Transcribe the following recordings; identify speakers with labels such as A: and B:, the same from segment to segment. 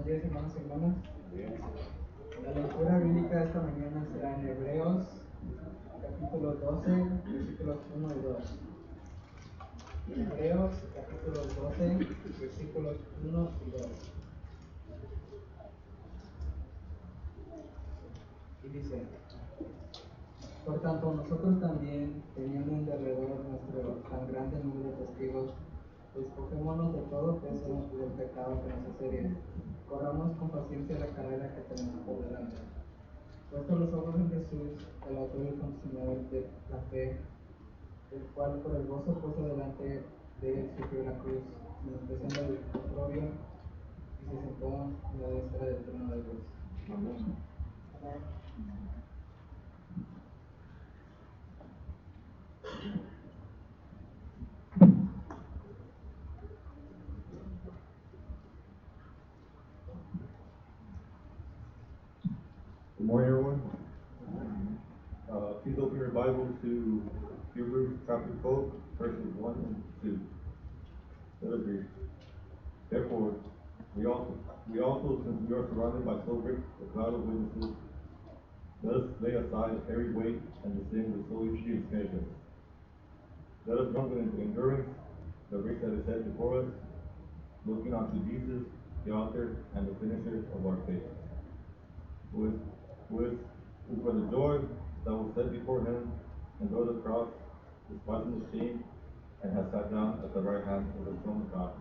A: Buenos días, hermanos y hermanas. La lectura bíblica esta mañana será en Hebreos, capítulo 12, versículos 1 y 2. Hebreos, capítulo 12, versículos 1 y 2. Y dice: Por tanto, nosotros también, teniendo en derredor nuestro tan grande número de testigos, despojémonos de todo peso y del pecado que nos asedia. Corramos con paciencia la carrera que tenemos por delante. Puesto los ojos en Jesús, el autor y consumador de la fe, el cual por el gozo puesto delante de él sufrió la cruz, menospreciando el oprobio, y se sentó en la diestra del trono de Dios. Amén.
B: Good morning, everyone. Please open your Bible to Hebrews chapter 12, verses 1 and 2. Let us read. Therefore, we also, since we are surrounded by so great a cloud of witnesses, let us lay aside every weight and the sin which so easily ensnares us. Let us run with endurance the race that is set before us, looking unto Jesus, the author and the finisher of our faith, who for the joy that was set before him endured the cross, despising the shame, and has sat down at the right hand of the throne of God.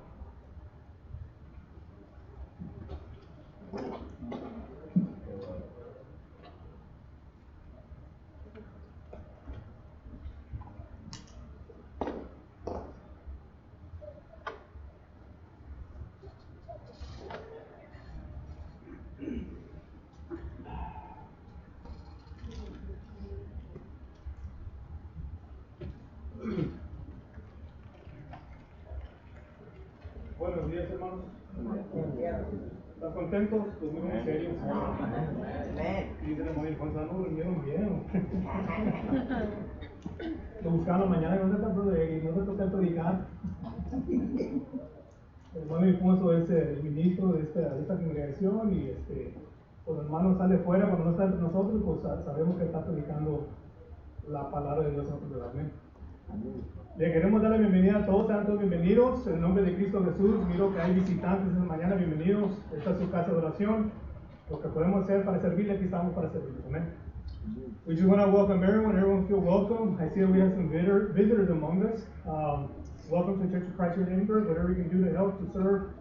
C: Buenos días, hermanos. ¿Están contentos? Pues muy serios. Dicen el móvil, pues no durmieron bien. Lo buscaron mañana y no se toca predicar. El hermano Alfonso es el ministro de esta congregación y cuando el hermano sale fuera, cuando no está entre nosotros, pues sabemos que está predicando la palabra de Dios en otro lugar. Le queremos dar la bienvenida a todos, sean todos bienvenidos en el nombre de Cristo Jesús. Miro que hay visitantes esta mañana, bienvenidos. Esta es su casa de oración. Lo que podemos hacer para servirle, aquí estamos para servirle. Amén. We just want to welcome everyone feel welcome. I see that we have some visitors among us. Welcome to the Church of Christ here in Edinburgh. Whatever we can do to help, to serve,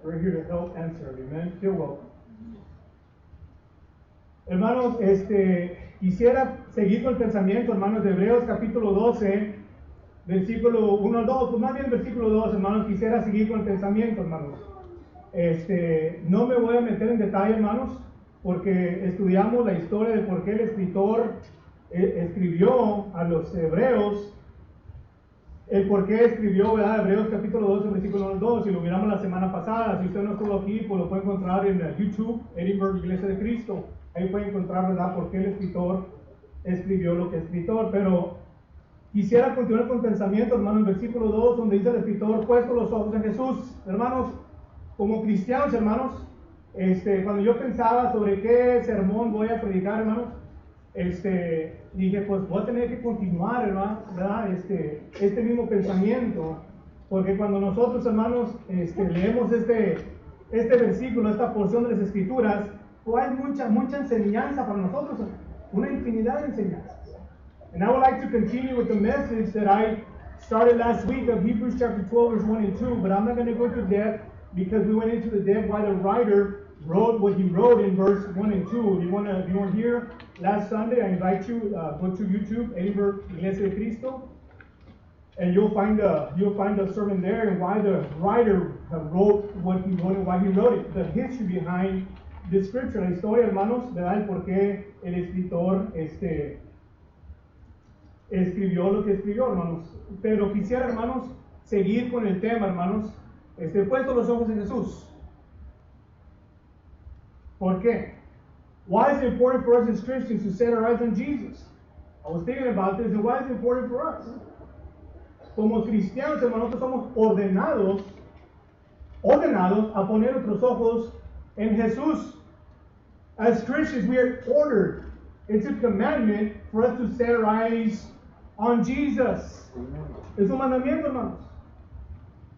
C: we're here to help and serve. Amen. Feel welcome. Hermanos, quisiera seguir con el pensamiento, hermanos, de Hebreos capítulo 12, versículo 1 al 2, pues más bien versículo 2, hermanos, quisiera seguir con el pensamiento, hermanos. No me voy a meter en detalle, hermanos, porque estudiamos la historia de por qué el escritor escribió a los hebreos, el por qué escribió, ¿verdad? Hebreos capítulo 12, versículo 1 al 2, si lo miramos la semana pasada. Si usted no estuvo aquí, pues lo puede encontrar en YouTube, Edinburgh Iglesia de Cristo. Ahí puede encontrar, ¿verdad?, por qué el escritor escribió lo que escritor. Pero quisiera continuar con el pensamiento, hermano, en versículo 2, donde dice el escritor, puesto los ojos en Jesús. Hermanos, como cristianos, hermanos, cuando yo pensaba sobre qué sermón voy a predicar, hermanos, dije, pues voy a tener que continuar, hermano, ¿verdad? Este mismo pensamiento, porque cuando nosotros, hermanos, leemos este versículo, esta porción de las Escrituras, pues hay mucha enseñanza para nosotros, una infinidad de enseñanzas. And I would like to continue with the message that I started last week of Hebrews chapter 12, verse 1 and 2, but I'm not going to go into depth because we went into the depth why the writer wrote what he wrote in verse 1 and 2. If you weren't here last Sunday, I invite you go to YouTube, Edinburgh Iglesia de Cristo, and you'll find a sermon there and why the writer wrote what he wrote and why he wrote it, the history behind the scripture, la historia, hermanos, ¿verdad? El por qué el escritor escribió lo que escribió, hermanos. Pero quisiera, hermanos, seguir con el tema, hermanos, puesto los ojos en Jesús. ¿Por qué? Why is it important for us as Christians to set our eyes on Jesus? I was thinking about this, and why is it important for us? Como cristianos, hermanos, nosotros somos ordenados a poner nuestros ojos en Jesús. As Christians, we are ordered. It's a commandment for us to set our eyes on Jesus. Es un mandamiento, hermanos.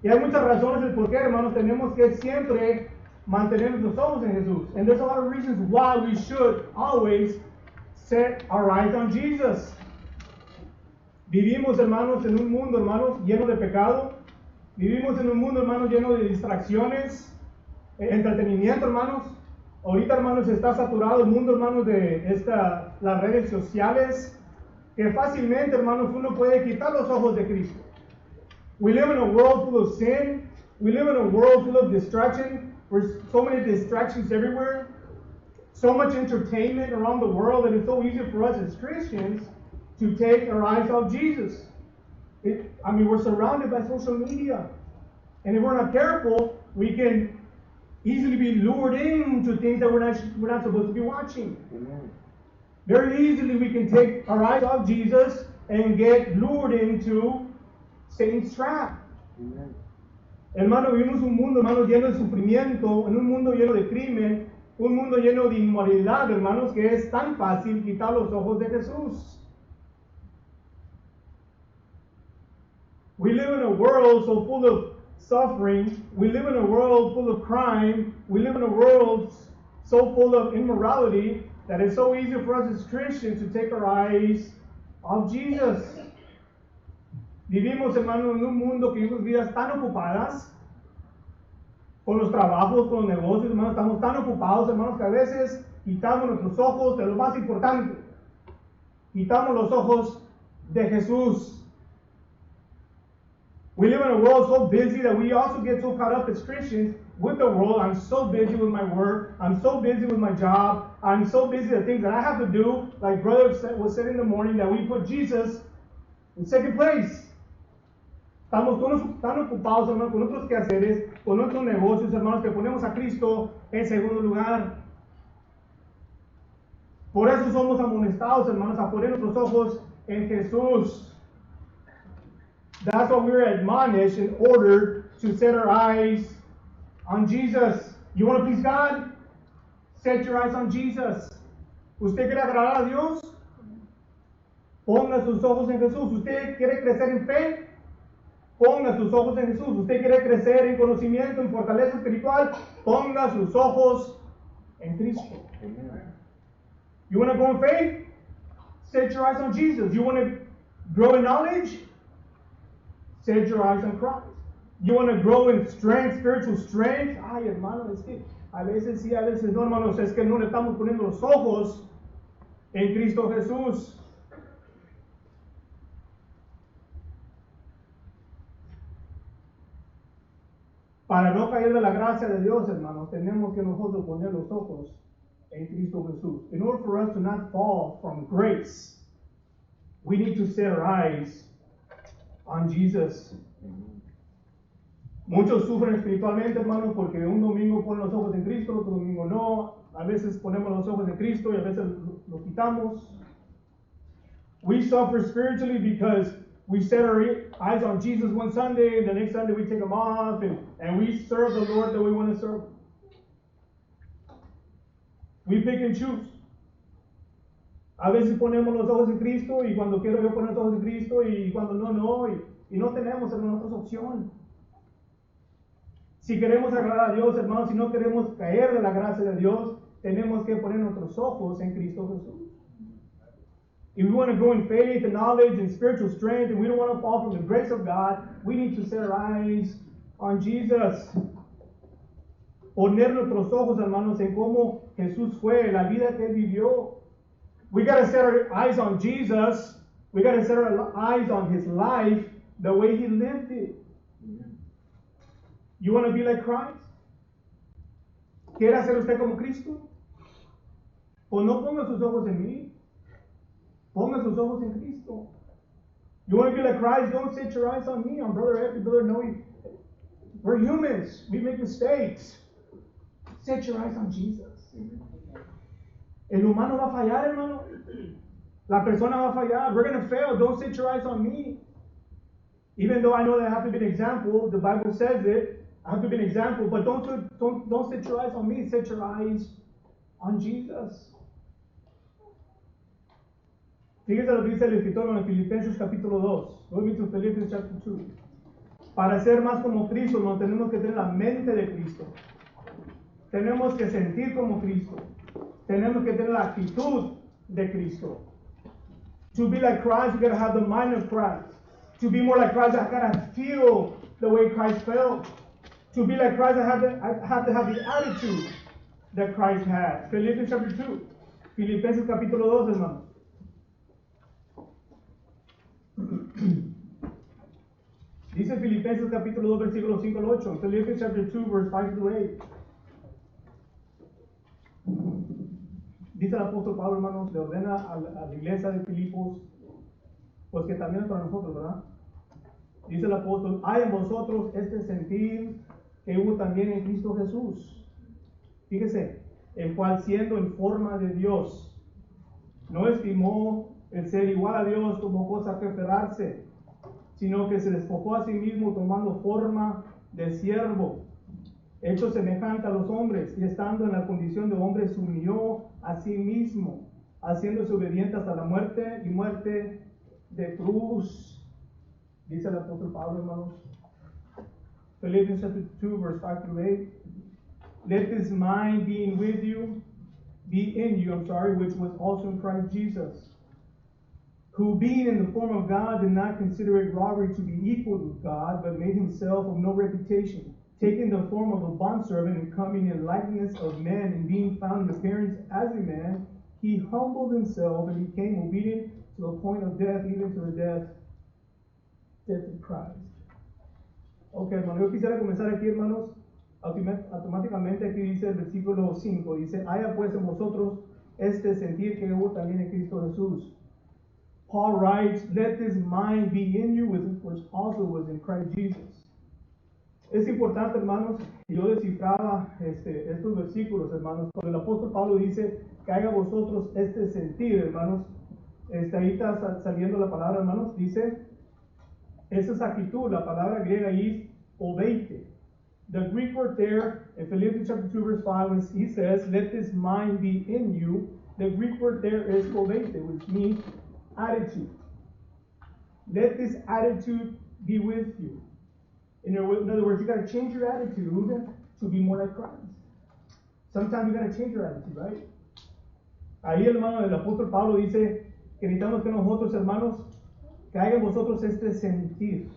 C: Y hay muchas razones del por qué, hermanos, tenemos que siempre mantener nuestros ojos en Jesús. And there's a lot of reasons why we should always set our eyes on Jesus. Vivimos, hermanos, en un mundo, hermanos, lleno de pecado. Vivimos en un mundo, hermanos, lleno de distracciones, entretenimiento, hermanos. Ahorita, hermanos, está saturado el mundo, hermanos, de las redes sociales, que fácilmente, hermanos, uno puede quitar los ojos de Cristo. We live in a world full of sin. We live in a world full of distraction. There's so many distractions everywhere. So much entertainment around the world that it's so easy for us as Christians to take our eyes off Jesus. We're surrounded by social media. And if we're not careful, we can easily be lured into things that we're not supposed to be watching. Amen. Very easily we can take our eyes off Jesus and get lured into Satan's trap. Amen. Hermano, vivimos un mundo, hermano, lleno de sufrimiento, en un mundo lleno de crimen, un mundo lleno de inmoralidad, hermanos, que es tan fácil quitar los ojos de Jesús. We live in a world so full of suffering. We live in a world full of crime. We live in a world so full of immorality that it's so easy for us as Christians to take our eyes off Jesus. Vivimos, hermano, en un mundo que vivimos vidas tan ocupadas con los trabajos, con los negocios, hermanos, estamos tan ocupados, hermanos, que a veces quitamos nuestros ojos de lo más importante. Quitamos los ojos de Jesús. We live in a world so busy that we also get so caught up as Christians with the world. I'm so busy with my work. I'm so busy with my job. I'm so busy with the things that I have to do. Like brother was said in the morning, that we put Jesus in second place. Estamos todos tan ocupados, hermanos, con otros quehaceres, con otros negocios, hermanos, que ponemos a Cristo en segundo lugar. Por eso somos amonestados, hermanos, a poner nuestros ojos en Jesús. That's why we're admonished in order to set our eyes on Jesus. You want to please God? Set your eyes on Jesus. ¿Usted quiere agradar a Dios? Ponga sus ojos en Jesús. ¿Usted quiere crecer en fe? Ponga sus ojos en Jesús. ¿Usted quiere crecer en conocimiento, en fortaleza espiritual? Ponga sus ojos en Cristo. You want to grow in faith? Set your eyes on Jesus. You want to grow in knowledge? Set your eyes on Christ. You want to grow in strength, spiritual strength? Ay, hermano, es que a veces sí, a veces no, hermanos, es que no le estamos poniendo los ojos en Cristo Jesús. Para no caer de la gracia de Dios, hermanos, tenemos que nosotros poner los ojos en Cristo Jesús. In order for us to not fall from grace, we need to set our eyes on Jesus. Muchos sufren espiritualmente, hermanos, porque un domingo ponen los ojos en Cristo, otro domingo no. A veces ponemos los ojos en Cristo y a veces los quitamos. We suffer spiritually because we set our eyes on Jesus one Sunday, and the next Sunday we take them off, and we serve the Lord that we want to serve. We pick and choose. A veces ponemos los ojos en Cristo y cuando quiero yo poner los ojos en Cristo y cuando no, y no tenemos, hermanos, otra opción. Si queremos agradar a Dios, hermanos, si no queremos caer de la gracia de Dios, tenemos que poner nuestros ojos en Cristo Jesús. If we want to grow in faith and knowledge and spiritual strength, and we don't want to fall from the grace of God, we need to set our eyes on Jesus. Poner nuestros ojos, hermanos, en cómo Jesús fue, la vida que Él vivió. We got to set our eyes on Jesus. We got to set our eyes on His life, the way He lived it. You want to be like Christ? ¿Quiere ser usted como Cristo? Pues no ponga sus ojos en mí. Ponga sus ojos en Cristo. You want to be like Christ? Don't set your eyes on me, on Brother Ed, Brother Noe. We're humans. We make mistakes. Set your eyes on Jesus. El humano va a fallar, hermano. La persona va a fallar. We're going to fail. Don't set your eyes on me. Even though I know that I have to be an example, the Bible says it. I have to be an example, but don't set your eyes on me, set your eyes on Jesus. Fíjese lo que dice el escritor en Filipenses capítulo 2. Go to Philippians chapter 2. Para ser más como Cristo, no tenemos que tener la mente de Cristo. Tenemos que sentir como Cristo. Tenemos que tener la actitud de Cristo. To be like Christ, you gotta have the mind of Christ. To be more like Christ, I gotta feel the way Christ felt. To be like Christ, I have to have the attitude that Christ had. Philippians chapter 2. Filipenses capítulo 2, hermano. Dice Filipenses capítulo 2, versículos 5 al 8. Philippians chapter 2, verse 5 to 8. Dice el apóstol Pablo, hermanos, le ordena a la iglesia de Filipos, pues que también es para nosotros, ¿verdad? Dice el apóstol, hay en vosotros este sentir que hubo también en Cristo Jesús. Fíjese, el cual siendo en forma de Dios, no estimó el ser igual a Dios como cosa que aferrarse, sino que se despojó a sí mismo tomando forma de siervo, hecho semejante a los hombres, y estando en la condición de hombre se humilló a sí mismo, haciéndose obediente hasta la muerte y muerte de cruz. Dice el apóstol Pablo, hermanos, Philippians chapter 2, verse 5 through 8. Let this mind be in you, which was also in Christ Jesus, who being in the form of God did not consider it robbery to be equal with God, but made himself of no reputation, taking the form of a bondservant and coming in likeness of men, and being found in appearance as a man, he humbled himself and became obedient to the point of death, even to the death of Christ. Ok, hermano, yo quisiera comenzar aquí, hermanos, automáticamente aquí dice el versículo 5, dice, haya pues en vosotros este sentir que hubo también en Cristo Jesús. Paul writes, let this mind be in you, which also was in Christ Jesus. Es importante, hermanos, que yo descifraba estos versículos, hermanos, cuando el apóstol Pablo dice que haya vosotros este sentir, hermanos, ahí está saliendo la palabra, hermanos, dice, esa es actitud, la palabra griega ahí es obeite. The Greek word there, in Philippians chapter 2, verse 5, he says, let this mind be in you. The Greek word there is obeite, which means attitude. Let this attitude be with you. In other words, you got to change your attitude to be more like Christ. Sometimes you got to change your attitude, right? Ahí, hermano, el apóstol Pablo dice que necesitamos que nosotros, hermanos, que haya en vosotros este sentir.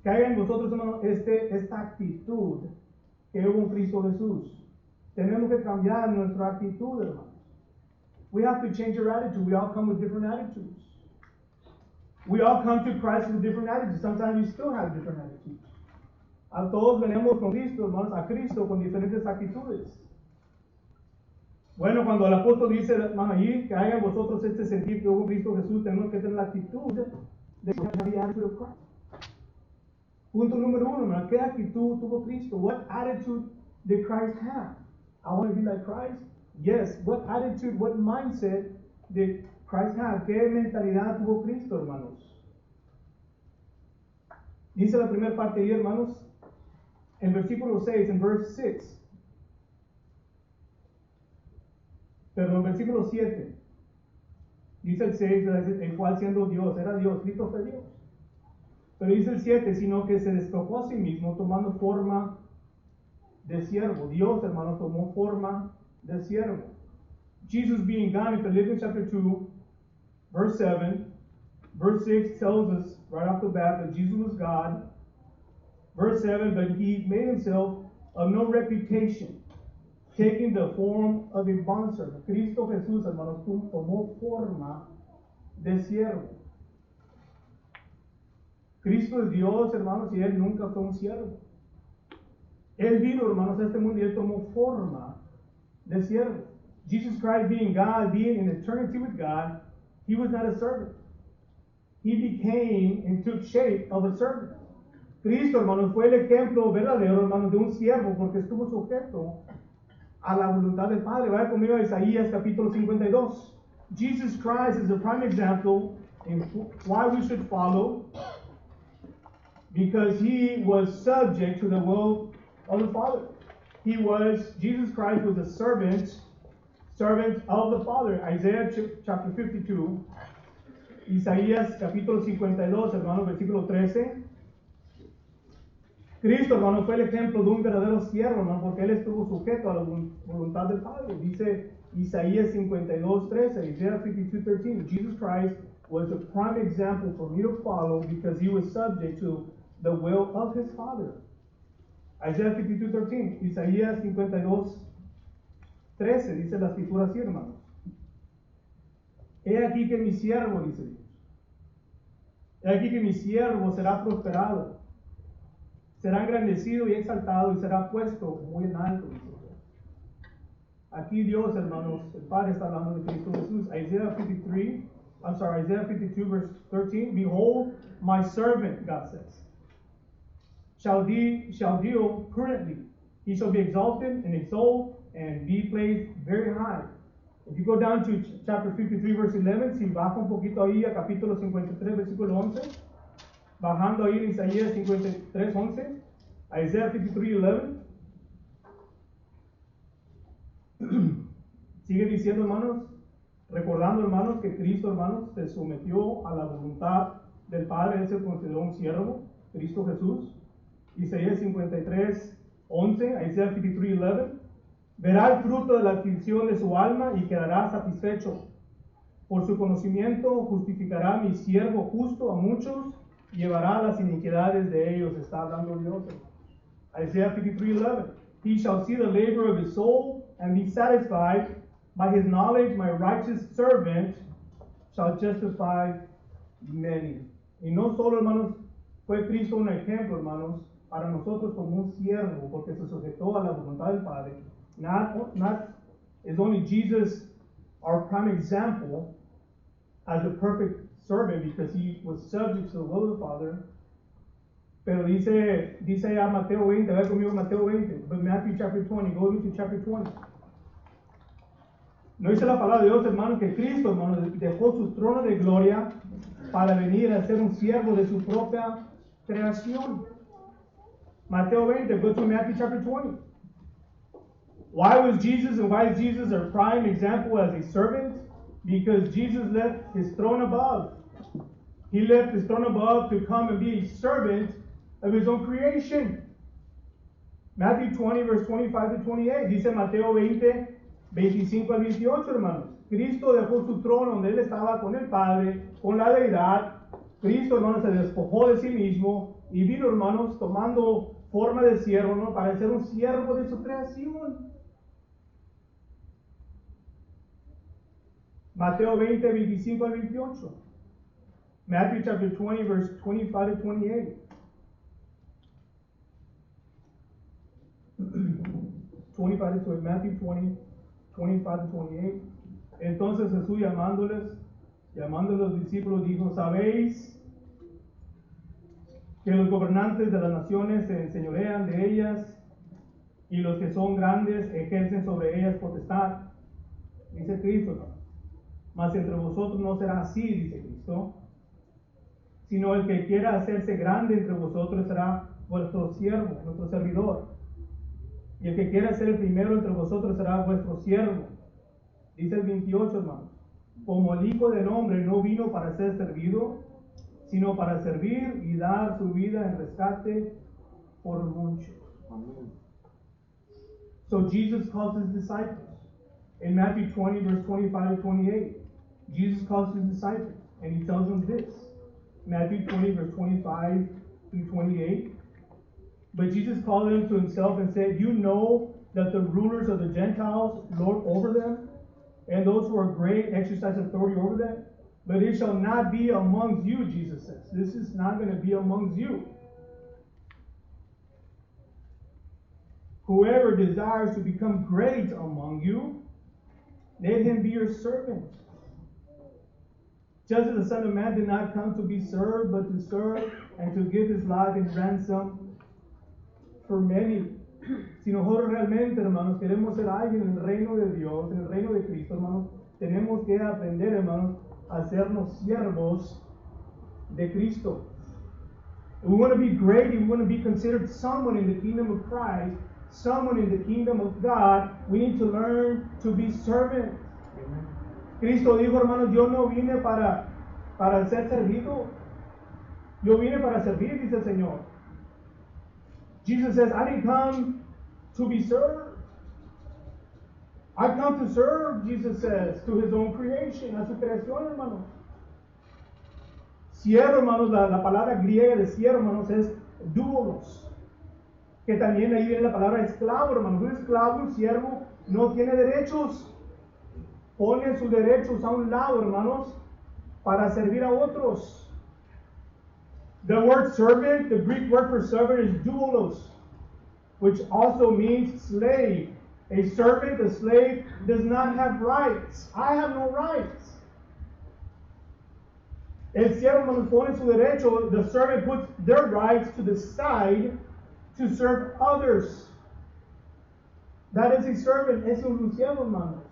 C: Que haya en vosotros, hermanos, esta actitud que hubo en Cristo Jesús. Tenemos que cambiar nuestra actitud, hermanos. We have to change our attitude. We all come with different attitudes. We all come to Christ with different attitudes. Sometimes you still have different attitudes. A todos venimos con Cristo, hermanos, a Cristo con diferentes actitudes. Bueno, cuando el apóstol dice, hermano, allí, que haya en vosotros este sentir que hubo en Cristo Jesús, tenemos que tener la actitud de the attitude of Christ. Punto número 1, hermano, ¿qué actitud tuvo Cristo? What attitude did Christ have? I want to be like Christ? Yes. What attitude, what mindset did Christ have? ¿Qué mentalidad tuvo Cristo, hermanos? Dice la primera parte ahí, hermanos, en versículo 6, en verse 6. Perdón, versículo 7. Dice el 6, el cual siendo Dios, era Dios, Cristo fue Dios. Pero dice el 7, sino que se despojó a sí mismo tomando forma de siervo. Dios, hermanos, tomó forma de siervo. Jesus being God in Philippians chapter 2, verse 7. Verse 6 tells us right off the bat that Jesus was God. Verse 7, but he made himself of no reputation, taking the form of a bondservant. Cristo Jesús, hermanos, tomó forma de siervo. Cristo es Dios, hermanos, y Él nunca fue un siervo. Él vino, hermanos, a este mundo y Él tomó forma de siervo. Jesus Christ being God, being in eternity with God, He was not a servant. He became and took shape of a servant. Cristo, hermanos, fue el ejemplo verdadero, hermanos, de un siervo, porque estuvo sujeto a la voluntad del Padre. Vaya conmigo a Isaías capítulo 52. Jesus Christ is a prime example in why we should follow because he was subject to the will of the Father. Jesus Christ was a servant of the Father. Isaiah chapter 52, Isaías capítulo 52, hermanos, versículo 13. Cristo, hermano, fue el ejemplo de un verdadero siervo, hermano, porque él estuvo sujeto a la voluntad del Padre. Dice Isaías 52, 13, Isaiah 52, 13. Jesus Christ was a prime example for me to follow because he was subject to the will of his Father. Isaiah 52, 13. Isaías 52, 13, dice la escritura así, hermanos. He aquí que mi siervo, dice Dios. He aquí que mi siervo será prosperado. Será engrandecido y exaltado y será puesto muy en alto, dice Dios. Aquí Dios, hermanos, el Padre está hablando de Cristo Jesús. Isaiah 52, verse 13. Behold, my servant, God says, shall deal prudently. He shall be exalted and extolled and be placed very high. If you go down to chapter 53, verse 11, si baja un poquito ahí a capítulo 53, versículo 11, bajando ahí en Isaías 53, 11, Isaiah 53, 11, sigue diciendo, hermanos, recordando, hermanos, que Cristo, hermanos, se sometió a la voluntad del Padre. Él se consideró un siervo, Cristo Jesús. Isaías 53, 11, Isaiah 53, 11, verá el fruto de la aflicción de su alma y quedará satisfecho. Por su conocimiento justificará mi siervo justo a muchos, llevará las iniquidades de ellos. Está hablando Dios. Isaiah 53, 11, he shall see the labor of his soul and be satisfied. By his knowledge, my righteous servant shall justify many. Y no solo, hermanos, fue Cristo un ejemplo, hermanos, para nosotros como un siervo, porque se sujetó a la voluntad del Padre. Not is only Jesus our prime example as a perfect servant because he was subject to the will of the Father. Pero dice ya Mateo 20, a ver conmigo Mateo 20, but Matthew chapter 20, go to chapter 20. No dice la palabra de Dios, hermano, que Cristo, hermano, dejó su trono de gloria para venir a ser un siervo de su propia creación. Mateo 20, go to Matthew chapter 20. Why was Jesus and why is Jesus our prime example as a servant? Because Jesus left his throne above. He left his throne above to come and be a servant of his own creation. Matthew 20, verse 25 to 28. Dice Mateo 20, 25 al 28, hermanos. Cristo dejó su trono donde él estaba con el Padre, con la deidad. Cristo, hermanos, se despojó de sí mismo y vino, hermanos, tomando forma de siervo, ¿no? Para ser un siervo de su creación. Mateo 20, 25 al 28. Matthew chapter 20, verse 25 to 28. 25 to Matthew 20, 25 to 28. Entonces Jesús llamando a los discípulos, dijo: ¿sabéis que los gobernantes de las naciones se enseñorean de ellas y los que son grandes ejercen sobre ellas potestad? Dice Cristo, ¿no? Mas entre vosotros no será así, dice Cristo, sino el que quiera hacerse grande entre vosotros será vuestro siervo, nuestro servidor. Y el que quiera ser el primero entre vosotros será vuestro siervo. Dice el 28, hermanos. Como el Hijo del Hombre no vino para ser servido, sino para servir y dar su vida en rescate por muchos. Amen. So Jesus calls his disciples. In Matthew 20, verse 25 to 28, Jesus calls his disciples and he tells them this. Matthew 20, verse 25 through 28. But Jesus called them to himself and said, you know that the rulers of the Gentiles lord over them, and those who are great exercise authority over them. But it shall not be amongst you, Jesus says. This is not going to be amongst you. Whoever desires to become great among you, let him be your servant. Just as the Son of Man did not come to be served, but to serve and to give his life in ransom for many. Si nosotros realmente, hermanos, queremos ser alguien en el reino de Dios, en el reino de Cristo, hermanos, tenemos que aprender, hermanos, a hacernos siervos de Cristo. If we want to be great, if we want to be considered someone in the kingdom of Christ, someone in the kingdom of God, we need to learn to be servant. Cristo dijo, hermanos, yo no vine para ser servido. Yo vine para servir, dice el Señor. Jesus says, I didn't come to be served. I come to serve, Jesus says, to his own creation, a su creación, hermanos. Siervo, hermanos, la palabra griega de siervo, hermanos, es doulos. Que también ahí viene la palabra esclavo, hermanos. Un esclavo, un siervo, no tiene derechos. Pone sus derechos a un lado, hermanos, para servir a otros. The word servant, the Greek word for servant is doulos, which also means slave. A servant, a slave, does not have rights. I have no rights. El siervo, hermanos, pone su derecho. The servant puts their rights to the side to serve others. That is a servant. Es un siervo, hermanos.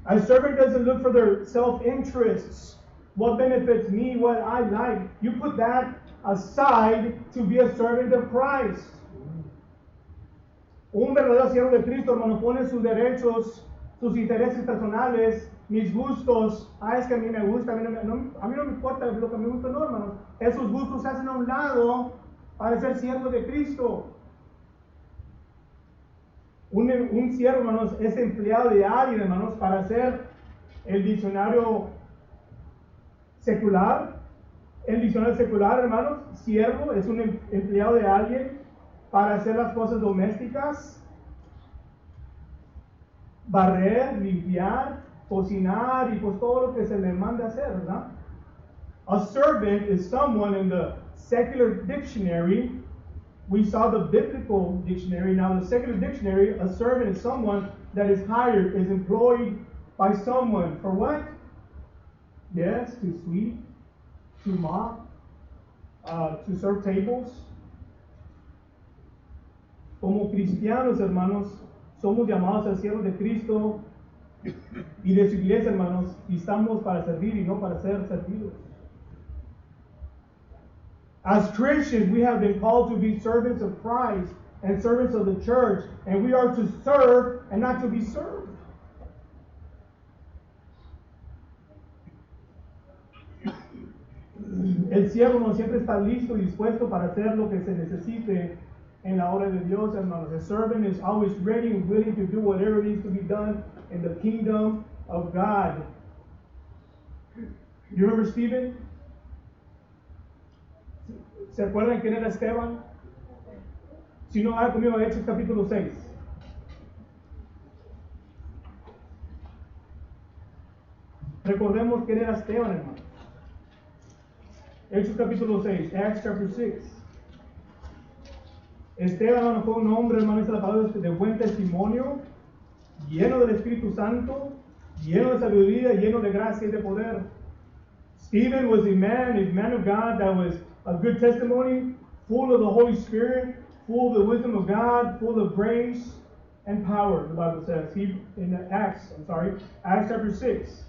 C: A servant doesn't look for their self-interests. What benefits me, what I like. You put that aside to be a servant of Christ. Un verdadero siervo de Cristo, hermano, pone sus derechos, sus intereses personales, mis gustos. Es que a mí me gusta, a mí no me importa lo que me gusta, no, hermano. Esos gustos se hacen a un lado para ser siervo de Cristo. Un siervo, hermanos, es empleado de alguien, hermanos, para hacer el diccionario secular. El diccionario secular, hermanos, siervo es un empleado de alguien para hacer las cosas domésticas, barrer, limpiar, cocinar y pues todo lo que se le mande hacer, ¿verdad? A servant is someone in the secular dictionary. We saw the biblical dictionary. Now the secular dictionary, a servant is someone that is hired, is employed by someone. For what? Yes, to sweep, to mop, to serve tables. Como cristianos, hermanos, somos llamados a ser siervos de Cristo y de su iglesia, hermanos, y estamos para servir y no para ser servidos. As Christians, we have been called to be servants of Christ and servants of the church, and we are to serve and not to be served. El siervo no siempre está listo y dispuesto para hacer lo que se necesite en la obra de Dios, hermanos. The servant is always ready and willing to do whatever needs to be done in the kingdom of God. You remember Stephen? ¿Se acuerdan quién era Esteban? Si no, vayan conmigo a Hechos capítulo 6. Recordemos quién era Esteban, hermano. Hechos capítulo 6, Acts chapter 6. Esteban, hermano, fue un hombre, hermano, dice la palabra, de buen testimonio, lleno del Espíritu Santo, lleno de sabiduría, lleno de gracia y de poder. Stephen was a man of God that was a good testimony, full of the Holy Spirit, full of the wisdom of God, full of grace and power, the Bible says. Acts chapter 6.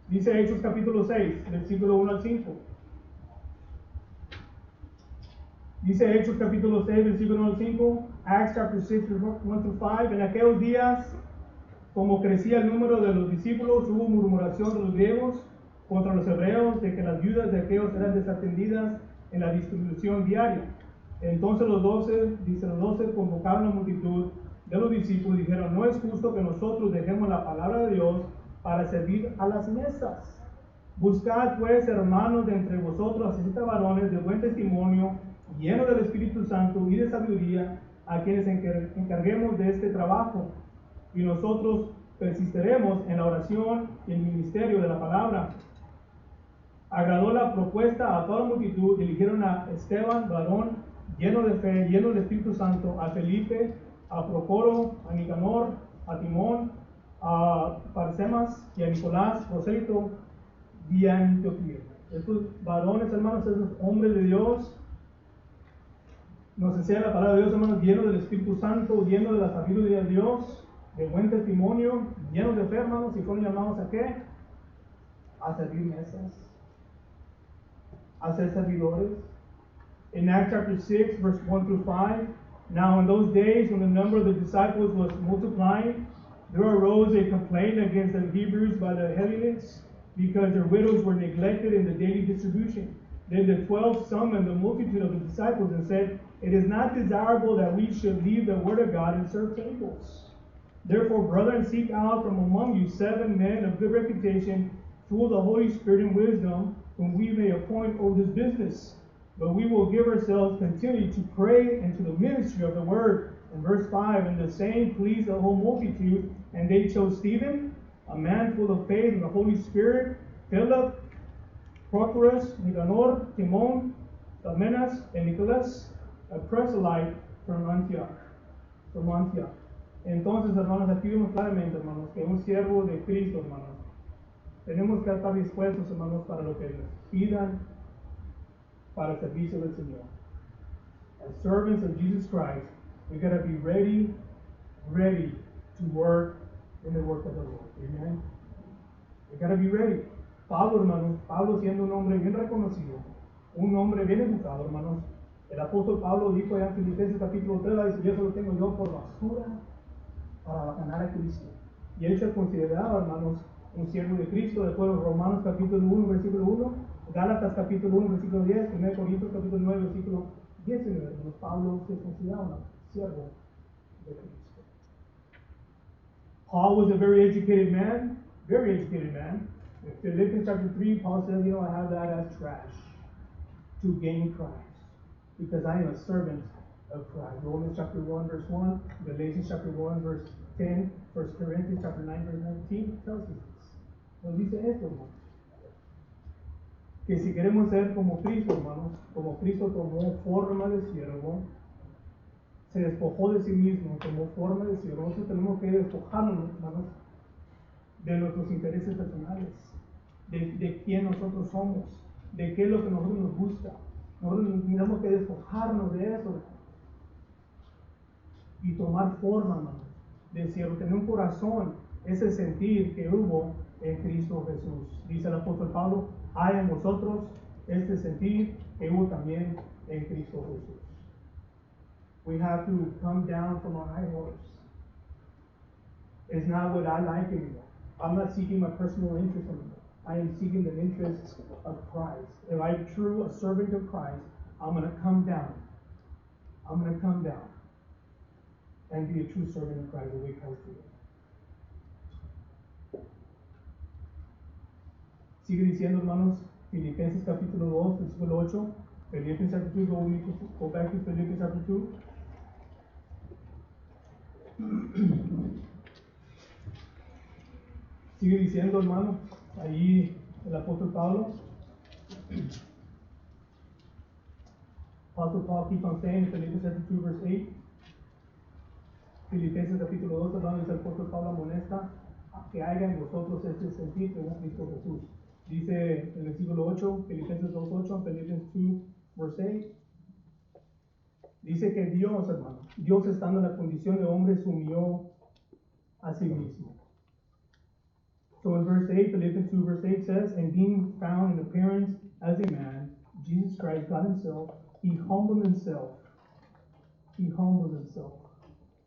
C: Dice Hechos capítulo 6, versículo 1 al 5. Dice Hechos capítulo 6, versículo 1 al 5, Acts chapter 6, 1 through 5. En aquellos días, como crecía el número de los discípulos, hubo murmuración de los griegos contra los hebreos de que las viudas de aquellos eran desatendidas en la distribución diaria. Entonces los 12 convocaron a la multitud de los discípulos y dijeron, no es justo que nosotros dejemos la palabra de Dios para servir a las mesas. Buscad pues, hermanos, de entre vosotros a 60 varones de buen testimonio, llenos del Espíritu Santo y de sabiduría, a quienes encarguemos de este trabajo, y nosotros persistiremos en la oración y el ministerio de la palabra. Agradó la propuesta a toda la multitud, y eligieron a Esteban, varón lleno de fe, lleno del Espíritu Santo, a Felipe, a Procoro, a Nicanor, a Timón, a Parsemas y a Nicolás, prosélito de Antioquía. Estos varones, hermanos, esos hombres de Dios, nos enseña la palabra de Dios, hermanos, llenos del Espíritu Santo, llenos de la sabiduría de Dios, de buen testimonio, llenos de fe, hermanos, y fueron llamados ¿a qué? A servir mesas, a ser servidores. In Acts chapter 6, verse 1 through 5, now in those days when the number of the disciples was multiplying, there arose a complaint against the Hebrews by the Hellenists, because their widows were neglected in the daily distribution. Then the 12 summoned the multitude of the disciples and said, it is not desirable that we should leave the word of God and serve tables. Therefore, brethren, seek out from among you 7 men of good reputation, full of the Holy Spirit and wisdom, whom we may appoint over this business. But we will give ourselves continually to pray and to the ministry of the word. In verse 5, and the same pleased the whole multitude, and they chose Stephen, a man full of faith and the Holy Spirit, Philip, Prochorus, Nicanor, Timon, Parmenas, and Nicholas, a proselyte from Antioch. Entonces, hermanos, aquí vemos claramente, hermanos, que un siervo de Cristo, hermanos, tenemos que estar dispuestos, hermanos, para lo que nos pidan para el servicio del Señor. As servants of Jesus Christ, we got to be ready to work in the work of the Lord. Amen. We got to be ready. Pablo, hermanos, Pablo siendo un hombre bien reconocido, un hombre bien educado, hermanos. El apóstol Pablo dijo en Filipenses capítulo 3, dice, eso lo tengo yo por basura para ganar a Cristo. Y él se consideraba, hermanos, un siervo de Cristo, de acuerdo a Romanos capítulo 1, versículo 1, Gálatas capítulo 1, versículo 10, 1 Corintios capítulo 9, versículo 19. Hermanos, Pablo se consideraba un siervo de Cristo. Paul was a very educated man. In Philippians chapter 3, Paul says, I have that as trash to gain Christ, because I am a servant of Christ. Romans chapter 1, verse 1, Galatians chapter 1, verse 10, 1 Corinthians chapter 9, verse 19 tells us this. Nos dice esto, hermanos, que si queremos ser como Cristo, hermanos, como Cristo tomó forma de siervo, se despojó de sí mismo, tomó forma de siervo, nosotros tenemos que despojarnos, hermanos, de nuestros intereses personales, de quién nosotros somos, de qué es lo que a nosotros nos gusta. Nosotros tenemos que despojarnos de eso y tomar forma, hermanos, de siervo, tener un corazón, ese sentir que hubo en Cristo Jesús. Dice el apóstol Pablo, hay en vosotros este sentir que hubo también en Cristo Jesús. We have to come down from our high horse. It's not what I like anymore. I'm not seeking my personal interest anymore. I am seeking the interests of Christ. If I'm true a servant of Christ, I'm going to come down. I'm going to come down and be a true servant of Christ the way Christ did. Sigue diciendo, hermanos, Filipenses capítulo 2, versículo 8. Philippians chapter 2, go back to Philippians chapter 2. Sigue diciendo, hermano, ahí el apóstol Pablo. Apostle Paul keeps on saying in Philippians chapter 2, verse 8. Filipenses capítulo 2, hermano, dice el apóstol Pablo amonesta a que haya en vosotros este sentir según Cristo Jesús. Dice en el versículo 8, Filipenses 2, 8, Philippians 2, verse 8. Dice que Dios, hermano, Dios estando en la condición de hombre, se humilló a sí mismo. So in verse 8, Philippians 2, verse 8 says, and being found in appearance as a man, Jesus Christ, God himself, he humbled himself. He humbled himself.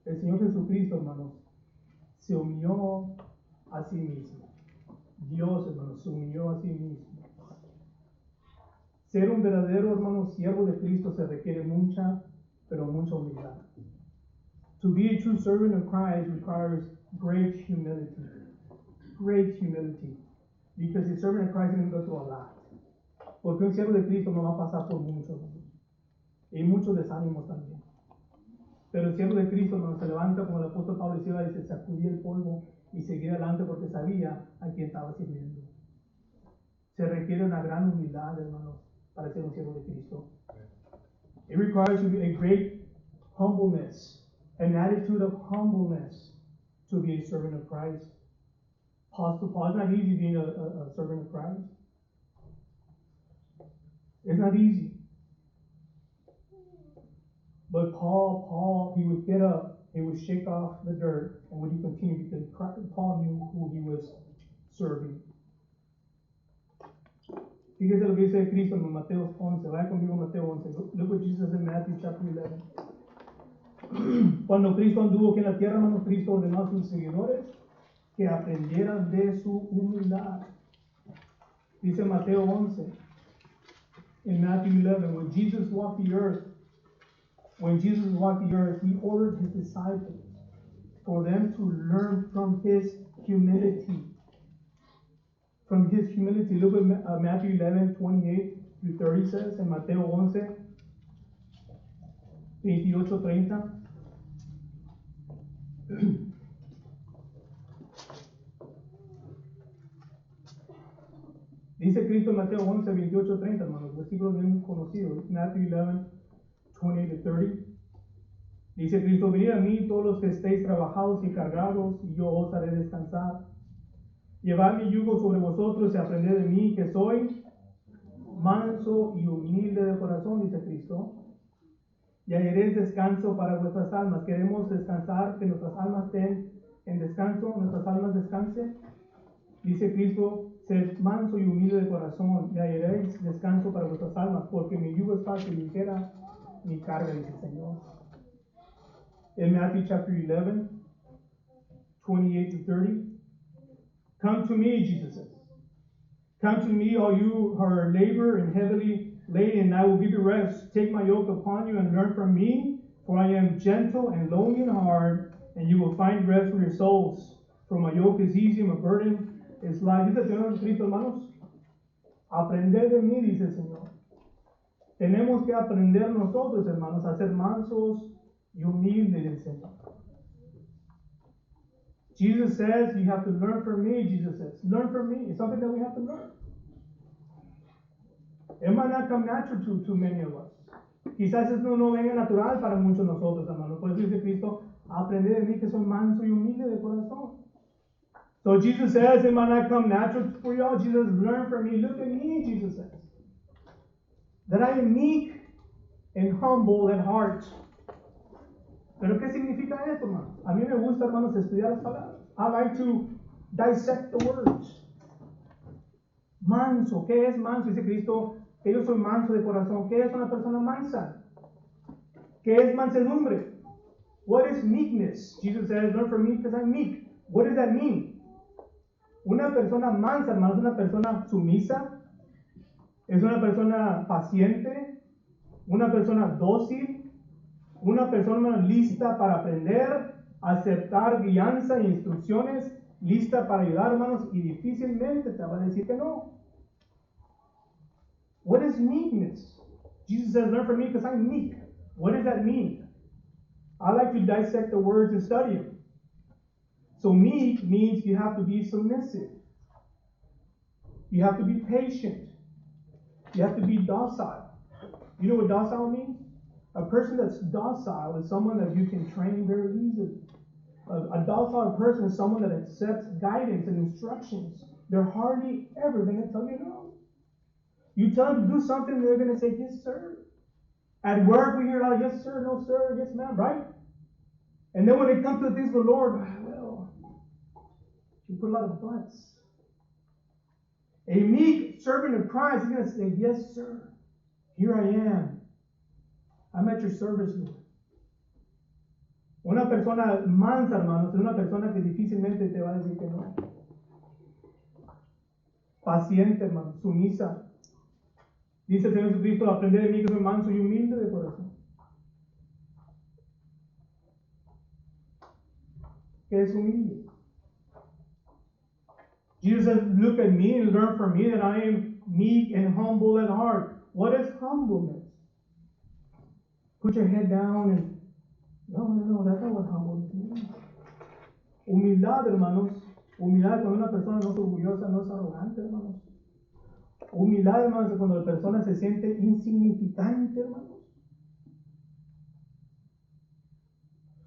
C: El Señor Jesucristo, hermanos, se humilló a sí mismo. Dios, hermanos, se humilló a sí mismo. Ser un verdadero, hermano, siervo de Cristo se requiere mucha, pero mucha humildad. To be a true servant of Christ requires great humility. Great humility. Because a servant of Christ is going to go through a lot. Porque un siervo de Cristo no va a pasar por mucho. Y muchos desánimos también. Pero el siervo de Cristo, hermano, se levanta como el apóstol Pablo decía, y se sacudía el polvo y seguía adelante porque sabía a quién estaba sirviendo. Se requiere una gran humildad, hermanos, para ser un siervo de Cristo. It requires a great humbleness, an attitude of humbleness to be a servant of Christ. Apostle Paul, it's not easy being a servant of Christ. It's not easy. But Paul, he would get up, he would shake off the dirt, and would he continue because Paul knew who he was serving. Fíjese lo que dice Cristo en Mateo 11. Vaya conmigo a Mateo 11. Look what Jesus in Matthew chapter 11. Cuando Cristo anduvo aquí en la tierra, hermano, Cristo ordenó a sus seguidores que aprendieran de su humildad. Dice Mateo 11. In Matthew 11, when Jesus walked the earth, he ordered his disciples for them to learn from his humility. From his humility. Look at Matthew 11, 28 through 30 says, en Mateo 11, 28, 30. Dice Cristo en Mateo 11, 28, 30, hermanos, versículos bien conocidos. Matthew 11, 28 to 30. Dice Cristo, venid a mí todos los que estéis trabajados y cargados, y yo os haré descansar. Llevad mi yugo sobre vosotros y aprended de mí, que soy manso y humilde de corazón, dice Cristo, y hallaréis descanso para vuestras almas. Queremos descansar, que nuestras almas estén en descanso, nuestras almas descansen. Dice Cristo, sed manso y humilde de corazón, y hallaréis descanso para vuestras almas, porque mi yugo es fácil y ligera mi carga, dice el Señor. In Matthew chapter 11, 28 to 30, come to me, Jesus says. Come to me, all you who are labor and heavily laden, and I will give you rest. Take my yoke upon you and learn from me, for I am gentle and lowly in heart, and you will find rest for your souls. For my yoke is easy and my burden is light. Dice el Señor Jesucristo, hermanos, aprender de mí, dice el Señor. Tenemos que aprender nosotros, hermanos, a ser mansos y humildes del Señor. Jesus says, you have to learn from me, Jesus says. Learn from me. It's something that we have to learn. It might not come natural to many of us. Quizás eso no venga natural para muchos de nosotros, hermanos. Por eso dice Cristo, aprende de mí que soy manso y humilde de corazón. So Jesus says, it might not come natural for you all. Jesus, learn from me. Look at me, Jesus says. That I am meek and humble at heart. ¿Pero qué significa esto, hermanos? A mí me gusta, hermanos, estudiar las palabras. I like to dissect the words. Manso, ¿qué es manso? Dice Cristo, que yo soy manso de corazón. ¿Qué es una persona mansa? ¿Qué es mansedumbre? What is meekness? Jesus says, learn from me because I'm meek. What does that mean? Una persona mansa, hermanos, es una persona sumisa, es una persona paciente, una persona dócil, una persona lista para aprender, aceptar guianza e instrucciones, lista para ayudar, hermanos, y difícilmente te va a decir que no. What is meekness? Jesus says, learn from me because I'm meek. What does that mean? I like to dissect the words and study them. So meek means you have to be submissive. You have to be patient. You have to be docile. You know what docile means? A person that's docile is someone that you can train very easily. A docile person is someone that accepts guidance and instructions. They're hardly ever going to tell you no. You tell them to do something, they're going to say, yes, sir. At work, we hear a lot of, yes, sir, no, sir, yes, ma'am, right? And then when it comes to the things of the Lord, well, you put a lot of buts. A meek servant of Christ is going to say, yes, sir, here I am. I'm at your service, Lord. Una persona mansa, hermanos, es una persona que difícilmente te va a decir que no. Paciente, hermano, sumisa. Dice el Señor Jesucristo, aprende de mí que soy manso y humilde de corazón. ¿Qué es humilde? Jesus says, look at me and learn from me that I am meek and humble at heart. What is humbleness? Put your head down and no, that's not what humbleness means. Humildad, hermanos. Humildad cuando una persona no es orgullosa, no es arrogante, hermanos. Humildad, hermanos, es cuando la persona se siente insignificante, hermanos.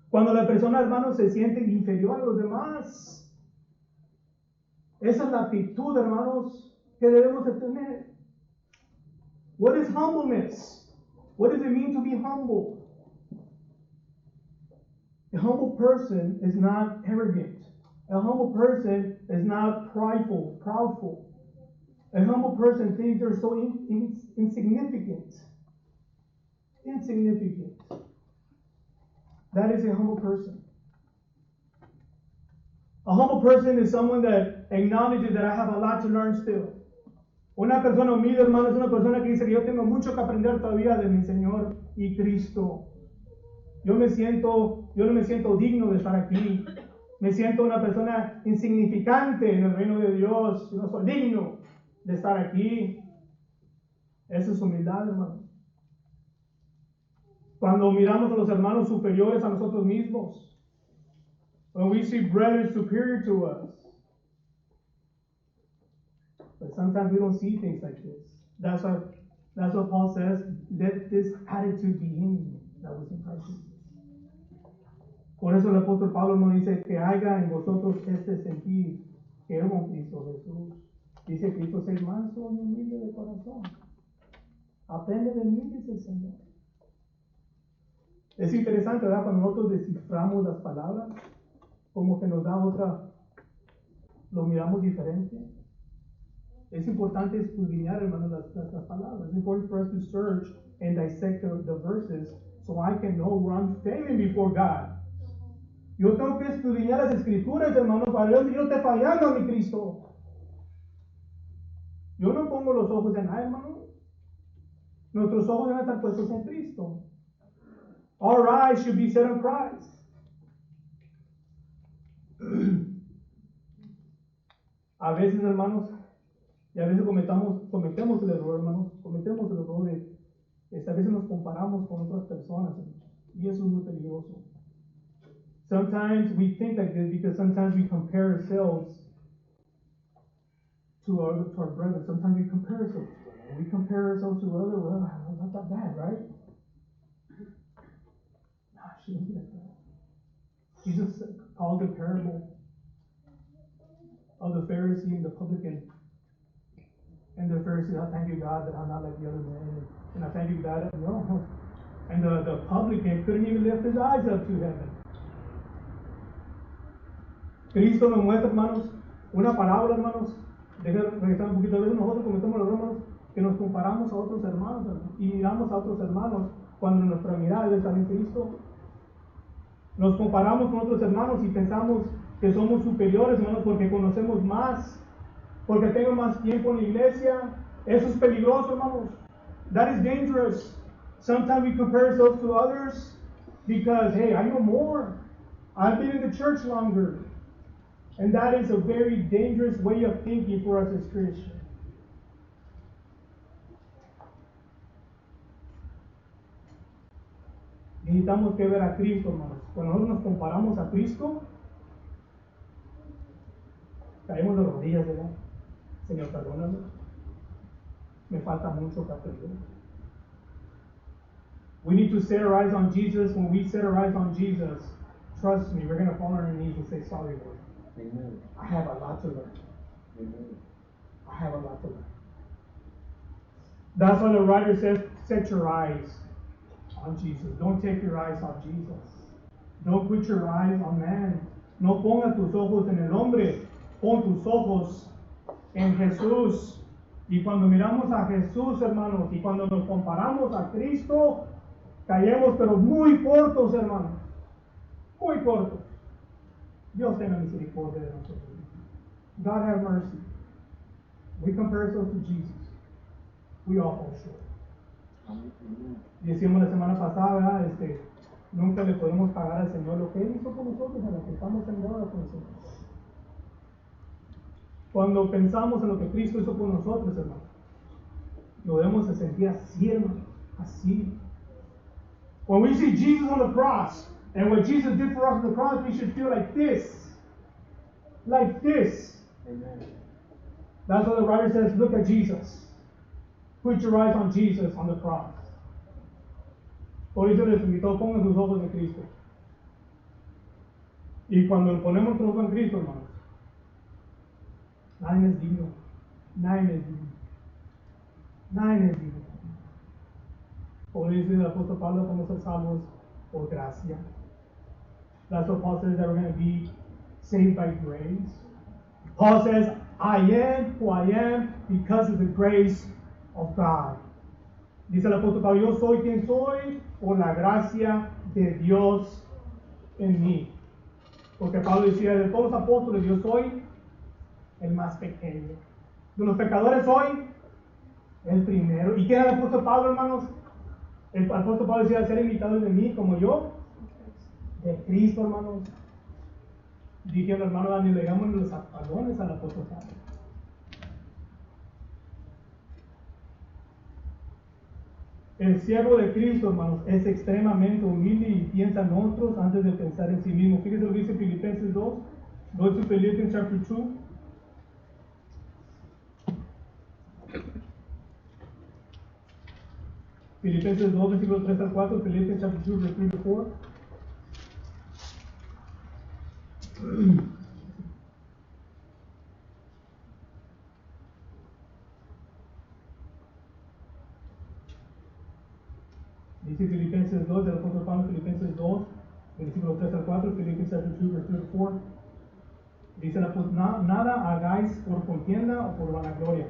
C: Cuando la persona, hermanos, se siente inferior a los demás. Esa es la actitud, hermanos, que debemos de tener. What is humbleness? What does it mean to be humble? A humble person is not arrogant. A humble person is not prideful, proudful. A humble person thinks they're so insignificant. Insignificant. That is a humble person. A humble person is someone that acknowledges that I have a lot to learn still. Una persona humilde, hermano, es una persona que dice que yo tengo mucho que aprender todavía de mi Señor y Cristo. Yo no me siento digno de estar aquí. Me siento una persona insignificante en el reino de Dios. Yo no soy digno de estar aquí. Esa es humildad, hermano. Cuando miramos a los hermanos superiores a nosotros mismos, when we see brothers superior to us, but sometimes we don't see things like this. That's what Paul says. Let this attitude be in you that was in Christ Jesus. Por eso el apóstol Pablo nos dice que haya en vosotros este sentir que hubo en Cristo Jesús. Dice Cristo, ser manso y humilde de corazón. Aprende de mí, dice el Señor. Es interesante, ¿verdad? Cuando nosotros desciframos las palabras, como que nos da otra, lo miramos diferente. Es importante escudriñar, hermanos, las palabras. It's important for us to search and dissect the verses so I can know where I'm standing before God. Yo tengo que escudriñar las escrituras, hermano, para ver si yo estoy fallando a mi Cristo. Yo no pongo los ojos en nada, hermano. Nuestros ojos deben estar puestos en Cristo. Our eyes should be set on Christ. A veces, hermanos, y a veces cometemos el error, hermanos, cometemos el error de a veces nos comparamos con otras personas, hermanos, y eso es muy peligroso. Sometimes we think like this because sometimes we compare ourselves to our brothers. Sometimes we compare ourselves to them. We compare ourselves to others. Well, not that bad, right? No, it shouldn't be like that. Jesus calls the parable of the Pharisee and the publican. And the Pharisee, I thank you, God, that I'm not like the other men. And I thank you, God, that no. And the publican couldn't even lift his eyes up to heaven. Cristo nos muestra, hermanos, una parábola, hermanos. Déjenme regresar un poquito. A veces nosotros cometemos los errores, hermanos, que nos comparamos a otros hermanos, hermanos, y miramos a otros hermanos cuando nuestra mirada debe estar en Cristo. Nos comparamos con otros hermanos y pensamos que somos superiores, hermanos, porque conocemos más, porque tengo más tiempo en la iglesia. Eso es peligroso, hermanos. That is dangerous. Sometimes we compare ourselves to others because, hey, I know more. I've been in the church longer. And that is a very dangerous way of thinking for us as Christians. Necesitamos que ver a Cristo, hermanos. Cuando nosotros nos comparamos a Cristo, caemos de rodillas, ¿verdad? Señor, perdóname. Me falta mucho que aprender. We need to set our eyes on Jesus. When we set our eyes on Jesus, trust me, we're going to fall on our knees and say, sorry, Lord.
A: Amen.
C: I have a lot to learn.
A: Amen.
C: I have a lot to learn. That's why the writer says, set your eyes on Jesus. Don't take your eyes off Jesus. Don't put your eyes on man. No pongas tus ojos en el hombre. Pon tus ojos en Jesús. Y cuando miramos a Jesús, hermanos, y cuando nos comparamos a Cristo, caemos pero muy cortos, hermanos. Muy cortos. Dios tenga misericordia de nosotros. God have mercy. We compare ourselves to Jesus. We all fall short. Decíamos la semana pasada, ¿verdad? Nunca le podemos pagar al Señor lo que Él hizo por nosotros, a lo que estamos en deuda con nosotros. Cuando pensamos en lo que Cristo hizo por nosotros, hermano, lo debemos de sentir así, hermano, así. When we see Jesus on the cross, and what Jesus did for us on the cross, we should feel like this. Like this.
A: Amen.
C: That's what the writer says, look at Jesus. Put your eyes on Jesus on the cross. Por eso les invitó, pongan sus ojos en Cristo. Y cuando ponemos nuestros ojos en Cristo, hermanos, nadie es digno. Nadie es digno. Nadie es digno. Por eso el apóstol Pablo, como ser salvos por gracia. That's what Paul says, that we're going to be saved by grace. Paul says, I am who I am because of the grace of God. Dice el apóstol Pablo, yo soy quien soy por la gracia de Dios en mí. Porque Pablo decía, de todos los apóstoles yo soy el más pequeño. De los pecadores soy el primero. ¿Y quién era el apóstol Pablo, hermanos? El apóstol Pablo decía, ser imitadores de mí como yo, de Cristo, hermanos. Dije al hermano Daniel, le damos los zapalones al apóstol Pablo. El siervo de Cristo, hermanos, es extremadamente humilde y piensa en otros antes de pensar en sí mismo. Fíjense lo que dice Filipenses 2. Go to Philippians chapter 2. Filipenses 2, versículos 3 al 4. Philippians chapter 2, verse 3 to 4. Dice Filipenses 2, del apóstol Pablo, Filipenses 2, versículos 3 al 4, Filipenses chapter 2, verse 3 to 4. Dice el apóstol, nada hagáis por contienda o por vanagloria.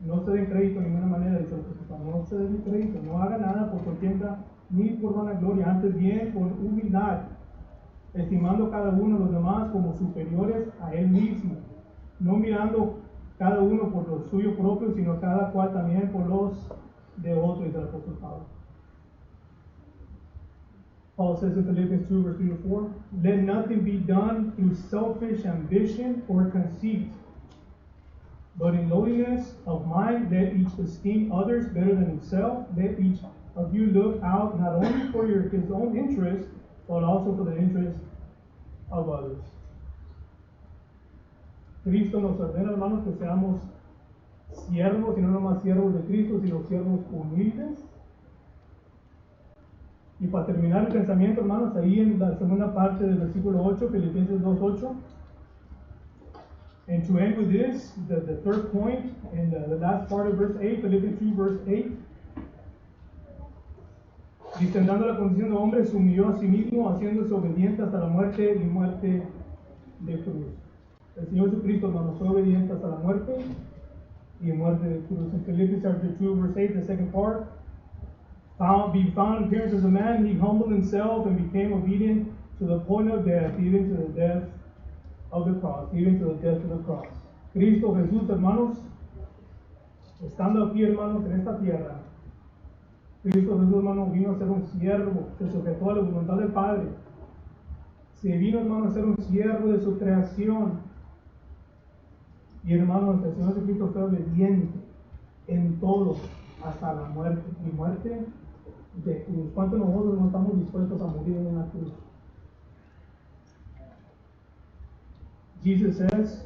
C: No se den crédito de ninguna manera, dice el apóstol Pablo, no se den crédito, no haga nada por contienda ni por vanagloria, antes bien por humildad, estimando cada uno a los demás como superiores a él mismo, no mirando cada uno por lo suyo propio, sino cada cual también por los de otro, dice el apóstol Pablo. Paul says in Philippians 2, verse 3 to 4, let nothing be done through selfish ambition or conceit, but in lowliness of mind, let each esteem others better than himself. Let each of you look out not only for his own interest, but also for the interest of others. Cristo nos ordena, hermanos, que seamos siervos, y no nomás siervos de Cristo, sino siervos humildes. Y para terminar el pensamiento, hermanos, ahí en la segunda parte del versículo 8, Filipenses 2:8. And to end with this, the third point, in the last part of verse 8, Philippians 2, verse 8. Distendando la condición de hombre, se humilló a sí mismo, haciéndose obediente hasta la muerte y muerte de cruz. El Señor Jesucristo, hermanos, fue obediente hasta la muerte y muerte de cruz. In Philippians chapter 2, verse 8, the second part, being found in appearance as a man, he humbled himself and became obedient to the point of death, even to the death of the cross, even to the death of the cross. Cristo Jesús, hermanos, estando aquí, hermanos, en esta tierra, Cristo Jesús, hermano, vino a ser un siervo, se sujetó a la voluntad del Padre. Se vino, hermano, a ser un siervo de su creación. Y, hermanos, el Señor Jesucristo fue obediente en todo, hasta la muerte. Y muerte de cruz. ¿Cuántos de nosotros no estamos dispuestos a morir en una cruz? Jesus says,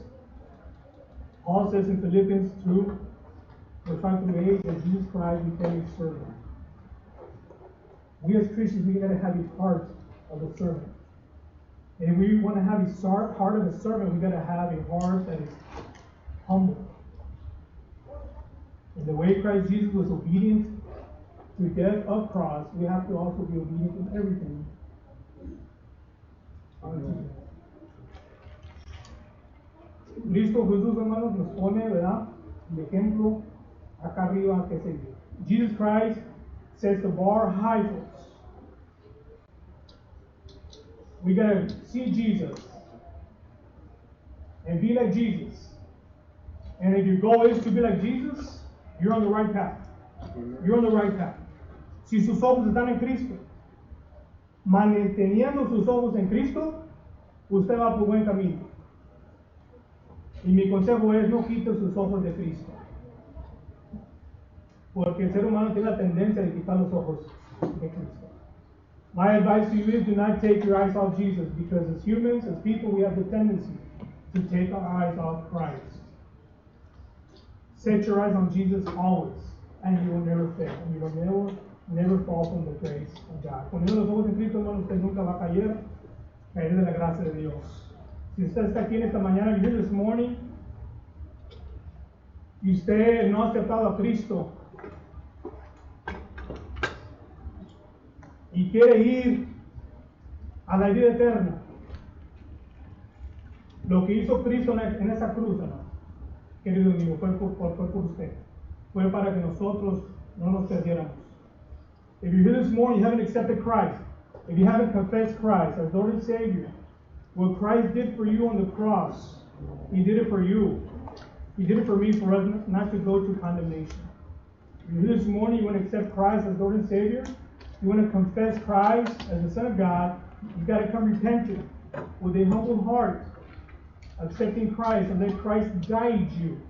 C: Paul says in Philippians 2, verse 5 through 8, that Jesus Christ became a servant. We as Christians, we gotta have a heart of a servant. And if we want to have a heart of a servant, we gotta have a heart that is humble. And the way Christ Jesus was obedient to death of cross, we have to also be obedient in everything. Cristo Jesús, hermanos, nos pone, ¿verdad?, el ejemplo acá arriba que seguir. Jesus Christ sets the bar high for us. We gotta see Jesus and be like Jesus. And if your goal is to be like Jesus, you're on the right path. You're on the right path. Si sus ojos están en Cristo, manteniendo sus ojos en Cristo, usted va por buen camino. Y mi consejo es, no quite sus ojos de Cristo. Porque el ser humano tiene la tendencia de quitar los ojos de Cristo. My advice to you is, do not take your eyes off Jesus, because as humans, as people, we have the tendency to take our eyes off Christ. Set your eyes on Jesus always, and you will never fail, and you will never fall from the grace of God. Poniendo los ojos en Cristo, hermano, usted nunca va a caer de la gracia de Dios. Si usted está aquí en esta mañana, you're here this morning, y usted no ha aceptado a Cristo, y quiere ir a la vida eterna, lo que hizo Cristo en esa cruz, hermano, querido amigo, fue por usted. Fue para que nosotros no nos perdiéramos. If you're here this morning, you haven't accepted Christ. If you haven't confessed Christ as Lord and Savior, what Christ did for you on the cross, He did it for you. He did it for me, for us not to go to condemnation. If you're here this morning, you want to accept Christ as Lord and Savior, you want to confess Christ as the Son of God, you've got to come repentant with a humble heart, accepting Christ, and let Christ guide you,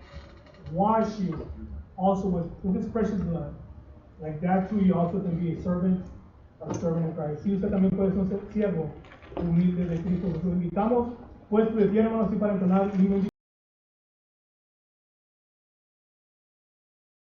C: wash you, also with His precious blood. Like that too, you also can be a servant of Christ. Si usted también puede ser un siervo humilde de Cristo Jesús. Invitamos, pues, de pie, hermanos, y para entonar el himno.